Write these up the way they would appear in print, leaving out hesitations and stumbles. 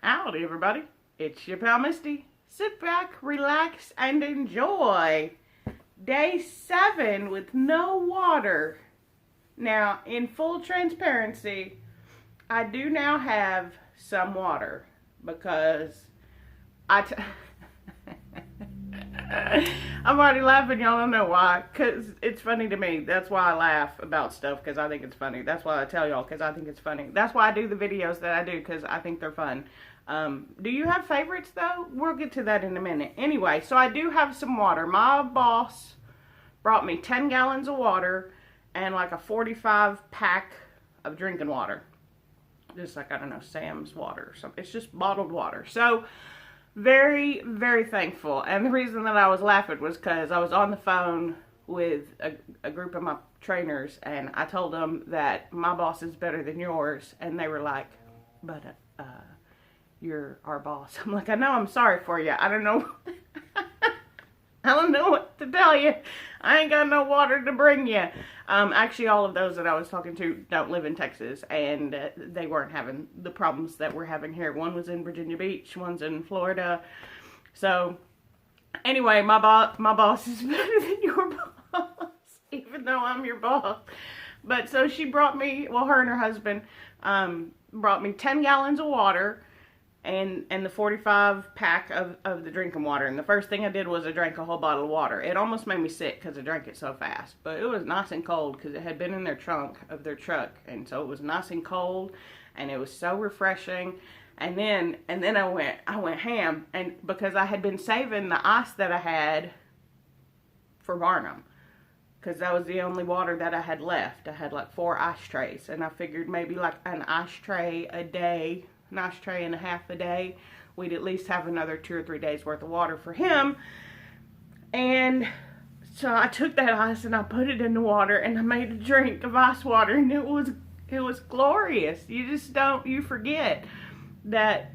Howdy everybody, it's your pal Misty. Sit back, relax, and enjoy. Day 7 with no water. Now, in full transparency, I do now have some water because I'm already laughing, y'all don't know why, because it's funny to me. That's why I laugh about stuff, because I think it's funny. That's why I tell y'all, because I think it's funny. That's why I do the videos that I do, because I think they're fun. Do you have favorites, though? We'll get to that in a minute. Anyway, so I do have some water. My boss brought me 10 gallons of water and like a 45 pack of drinking water. Just like, I don't know, Sam's water or something. It's just bottled water. So, very, very thankful. And the reason that I was laughing was because I was on the phone with a group of my trainers, and I told them that my boss is better than yours, and they were like, but you're our boss. I'm like, I know, I'm sorry for you. I don't know. I don't know what to tell you. I ain't got no water to bring you. Actually, all of those that I was talking to don't live in Texas, and they weren't having the problems that we're having here. One was in Virginia Beach, one's in Florida. So, anyway, my boss is better than your boss, even though I'm your boss. But so she brought me, well, her and her husband brought me 10 gallons of water and the 45 pack of the drinking water. And the first thing I did was I drank a whole bottle of water. It almost made me sick because I drank it so fast. But it was nice and cold because it had been in their trunk of their truck. And so it was nice and cold, and it was so refreshing. And then I went ham, and because I had been saving the ice that I had for Barnum, because that was the only water that I had left. I had like 4 ice trays, and I figured maybe like an ice tray a day, an ice tray and a half a day, we'd at least have another 2 or 3 days worth of water for him. And so I took that ice and I put it in the water, and I made a drink of ice water, and it was glorious. You forget that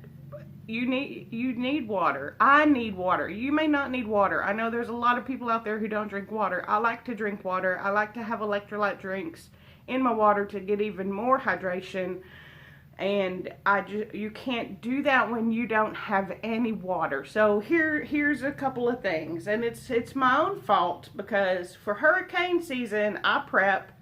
you need water. I need water. You may not need water. I know there's a lot of people out there who don't drink water. I like to drink water. I like to have electrolyte drinks in my water to get even more hydration. And you can't do that when you don't have any water. So here's a couple of things, and it's my own fault because for hurricane season I prep,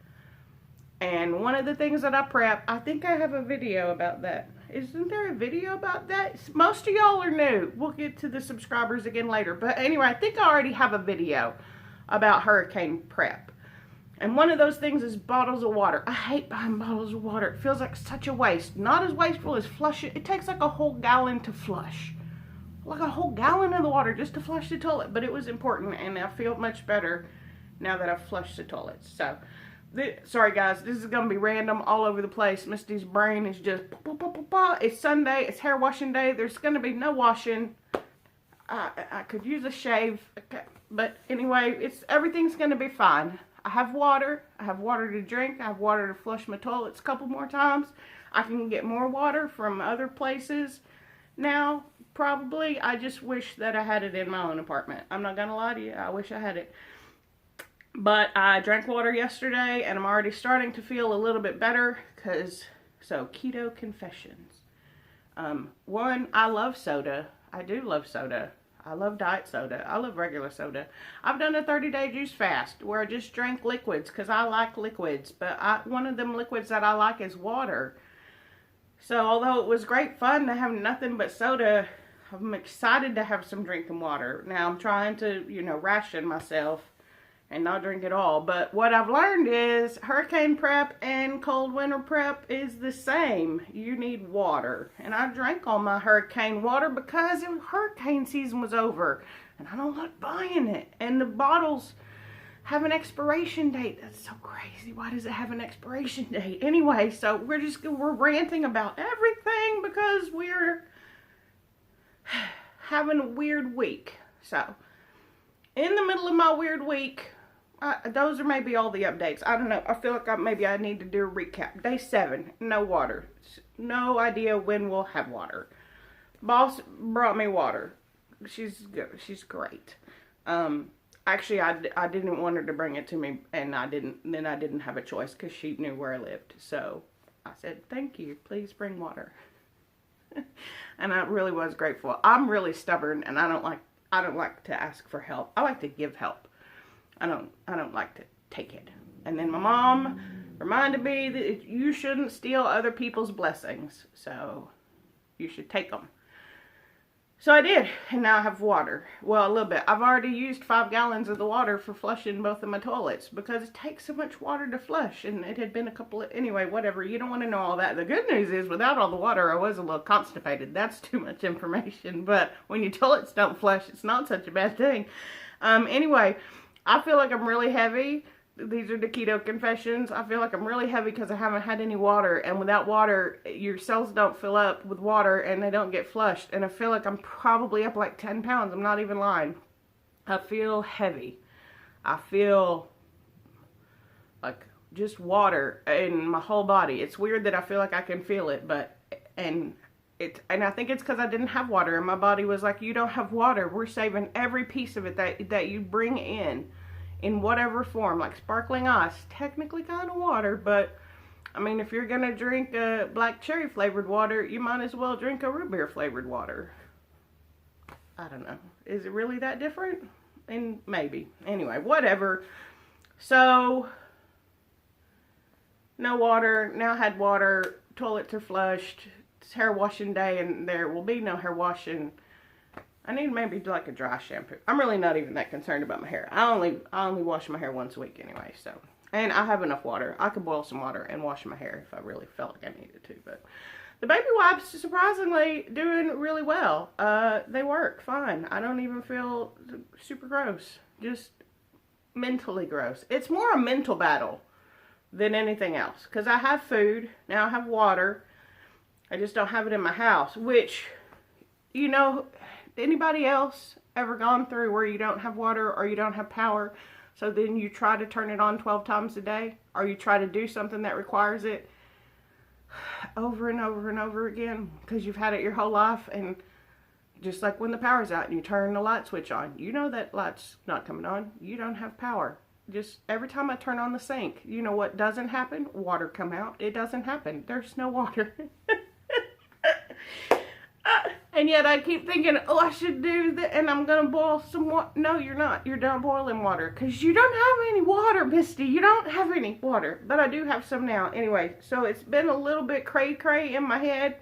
and one of the things that I prep, I think I have a video about that. Isn't there a video about that? Most of y'all are new. We'll get to the subscribers again later. But anyway, I think I already have a video about hurricane prep. And one of those things is bottles of water. I hate buying bottles of water. It feels like such a waste. Not as wasteful as flushing. It takes like a whole gallon to flush. Like a whole gallon of the water just to flush the toilet. But it was important, and I feel much better now that I've flushed the toilets. So, sorry guys, this is going to be random all over the place. Misty's brain is just, it's Sunday, it's hair washing day. There's going to be no washing. I could use a shave. Okay. But anyway, everything's going to be fine. I have water to drink, I have water to flush my toilets a couple more times. I can get more water from other places now, probably. I just wish that I had it in my own apartment. I'm not gonna lie to you, I wish I had it. But I drank water yesterday, and I'm already starting to feel a little bit better, so keto confessions. One, I love soda. I do love soda. I love diet soda. I love regular soda. I've done a 30-day juice fast where I just drank liquids because I like liquids. But one of them liquids that I like is water. So although it was great fun to have nothing but soda, I'm excited to have some drinking water. Now I'm trying to, ration myself and not drink it all. But what I've learned is hurricane prep and cold winter prep is the same. You need water. And I drank all my hurricane water because hurricane season was over. And I don't like buying it. And the bottles have an expiration date. That's so crazy. Why does it have an expiration date? Anyway, so we're ranting about everything because we're having a weird week. So, in the middle of my weird week, those are maybe all the updates. I don't know. I feel like maybe I need to do a recap. Day 7, no water. No idea when we'll have water. Boss brought me water. She's good. She's great. Actually, I didn't want her to bring it to me, and I didn't have a choice because she knew where I lived. So I said, thank you. Please bring water. And I really was grateful. I'm really stubborn, and I don't like to ask for help. I like to give help. I don't like to take it. And then my mom reminded me that you shouldn't steal other people's blessings, so you should take them. So I did, and now I have water. Well, a little bit. I've already used 5 gallons of the water for flushing both of my toilets because it takes so much water to flush, and it had been a couple of, anyway, whatever. You don't want to know all that. The good news is, without all the water, I was a little constipated. That's too much information, but when your toilets don't flush, it's not such a bad thing. Anyway, I feel like I'm really heavy. These are the keto confessions. I feel like I'm really heavy because I haven't had any water. And without water, your cells don't fill up with water and they don't get flushed. And I feel like I'm probably up like 10 pounds. I'm not even lying. I feel heavy. I feel like just water in my whole body. It's weird that I feel like I can feel it, but, and I think it's because I didn't have water. And my body was like, you don't have water. We're saving every piece of it that you bring in whatever form, like sparkling ice, technically kind of water, but I mean, if you're gonna drink a black cherry flavored water, you might as well drink a root beer flavored water. I don't know. Is it really that different? And maybe. Anyway, whatever. So, no water. Now had water. Toilets are flushed. It's hair washing day, and there will be no hair washing. I need maybe like a dry shampoo. I'm really not even that concerned about my hair. I only wash my hair once a week anyway, so. And I have enough water. I could boil some water and wash my hair if I really felt like I needed to. But the baby wipes, surprisingly, doing really well. They work fine. I don't even feel super gross. Just mentally gross. It's more a mental battle than anything else. Because I have food. Now I have water. I just don't have it in my house. Which, you know, anybody else ever gone through where you don't have water or you don't have power, so then you try to turn it on 12 times a day, or you try to do something that requires it over and over and over again because you've had it your whole life? And just like when the power's out and you turn the light switch on, you know that light's not coming on. You don't have power. Just every time I turn on the sink, you know what doesn't happen? Water come out. It doesn't happen. There's no water. And yet I keep thinking, oh, I should do that, and I'm going to boil some water. No, you're not. You're done boiling water, because you don't have any water, Misty. You don't have any water, but I do have some now. Anyway, so it's been a little bit cray-cray in my head,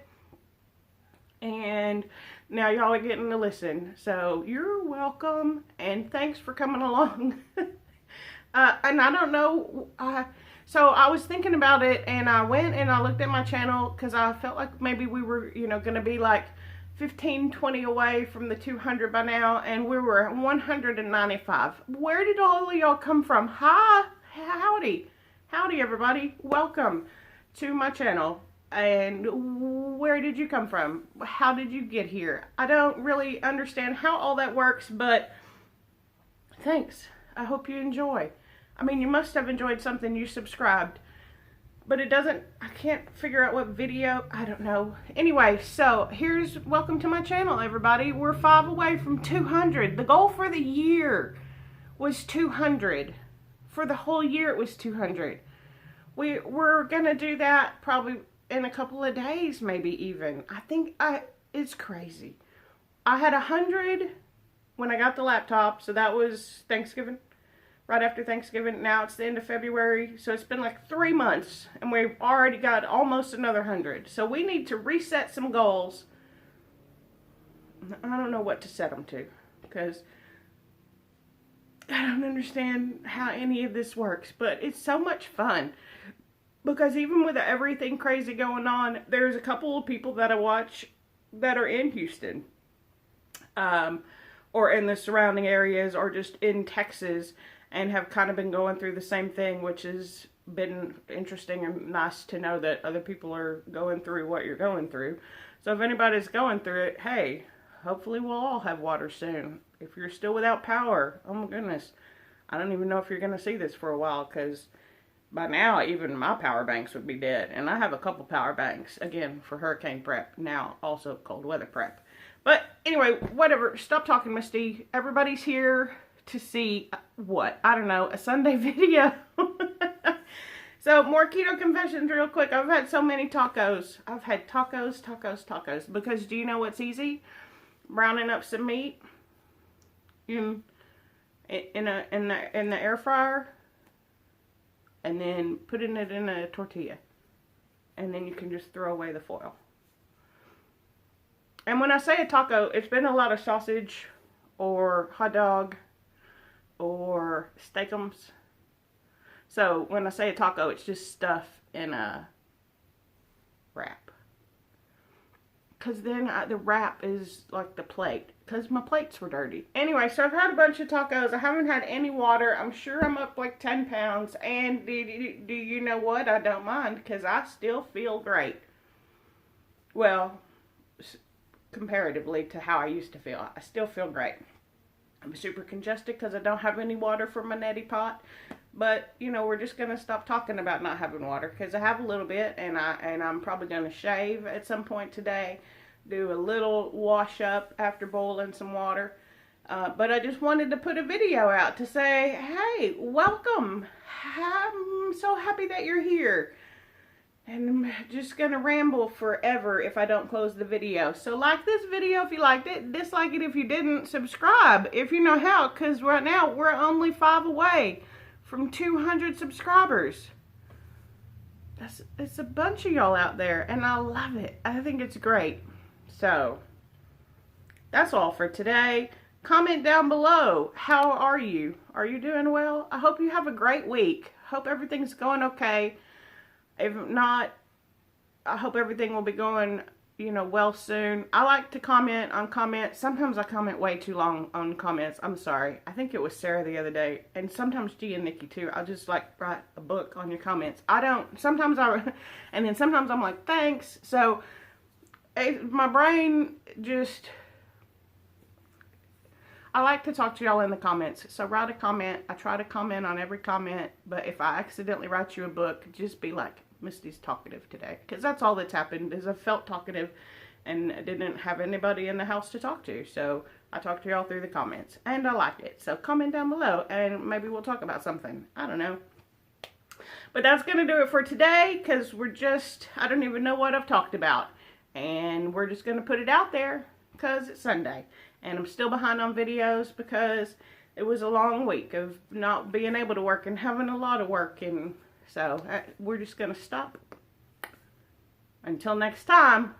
and now y'all are getting to listen. So you're welcome, and thanks for coming along. And I don't know, so I was thinking about it, and I went and I looked at my channel, because I felt like maybe we were, you know, going to be like 15, 20 away from the 200 by now, and we were at 195. Where did all of y'all come from? Hi, howdy everybody. Welcome to my channel. And where did you come from? How did you get here? I don't really understand how all that works, but thanks. I hope you enjoy. I mean, you must have enjoyed something. You subscribed. But it doesn't, I can't figure out what video, I don't know. Anyway, so welcome to my channel, everybody. We're 5 away from 200. The goal for the year was 200. For the whole year, it was 200. We're gonna do that probably in a couple of days, maybe even. I think it's crazy. I had 100 when I got the laptop, so that was Thanksgiving. Right after Thanksgiving. Now it's the end of February, so it's been like 3 months, and we've already got almost another 100. So we need to reset some goals. I don't know what to set them to, because I don't understand how any of this works, but it's so much fun. Because even with everything crazy going on, there's a couple of people that I watch that are in Houston, or in the surrounding areas, or just in Texas, and have kind of been going through the same thing, which has been interesting and nice to know that other people are going through what you're going through. So if anybody's going through it, hey, hopefully we'll all have water soon. If you're still without power, oh my goodness, I don't even know if you're going to see this for a while, because by now even my power banks would be dead. And I have a couple power banks, again, for hurricane prep, now also cold weather prep. But anyway, whatever, stop talking, Misty. Everybody's here to see what? I don't know, a Sunday video. So, more keto confessions real quick. I've had so many tacos. I've had tacos. Because do you know what's easy? Browning up some meat in the air fryer, and then putting it in a tortilla. And then you can just throw away the foil. And when I say a taco, it's been a lot of sausage or hot dog or steakums. So when I say a taco, it's just stuff in a wrap. Because then the wrap is like the plate. Because my plates were dirty. Anyway, so I've had a bunch of tacos. I haven't had any water. I'm sure I'm up like 10 pounds. And do you know what? I don't mind. Because I still feel great. Well, comparatively to how I used to feel. I still feel great. I'm super congested because I don't have any water for my neti pot. But, you know, we're just going to stop talking about not having water. Because I have a little bit. And I'm probably going to shave at some point today. Do a little wash up after boiling some water. But I just wanted to put a video out to say, hey, welcome. I'm so happy that you're here. And I'm just going to ramble forever if I don't close the video. So like this video if you liked it. Dislike it if you didn't. Subscribe if you know how. Because right now we're only 5 away from 200 subscribers. It's a bunch of y'all out there. And I love it. I think it's great. So, that's all for today. Comment down below. How are you? Are you doing well? I hope you have a great week. Hope everything's going okay. If not, I hope everything will be going, you know, well soon. I like to comment on comments. Sometimes I comment way too long on comments. I'm sorry. I think it was Sarah the other day. And sometimes G and Nikki too. I'll just like write a book on your comments. I don't, sometimes and then sometimes I'm like, thanks. So, my brain just, I like to talk to y'all in the comments. So write a comment. I try to comment on every comment. But if I accidentally write you a book, just be like, Misty's talkative today. Because that's all that's happened is I felt talkative and didn't have anybody in the house to talk to. So I talked to y'all through the comments. And I liked it. So comment down below and maybe we'll talk about something. I don't know. But that's going to do it for today. Because I don't even know what I've talked about. And we're just going to put it out there because it's Sunday. And I'm still behind on videos because it was a long week of not being able to work and having a lot of work. And so we're just going to stop. Until next time,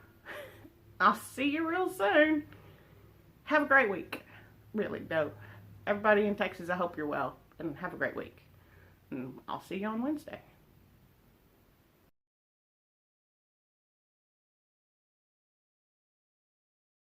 I'll see you real soon. Have a great week. Really, though. Everybody in Texas, I hope you're well. And have a great week. And I'll see you on Wednesday.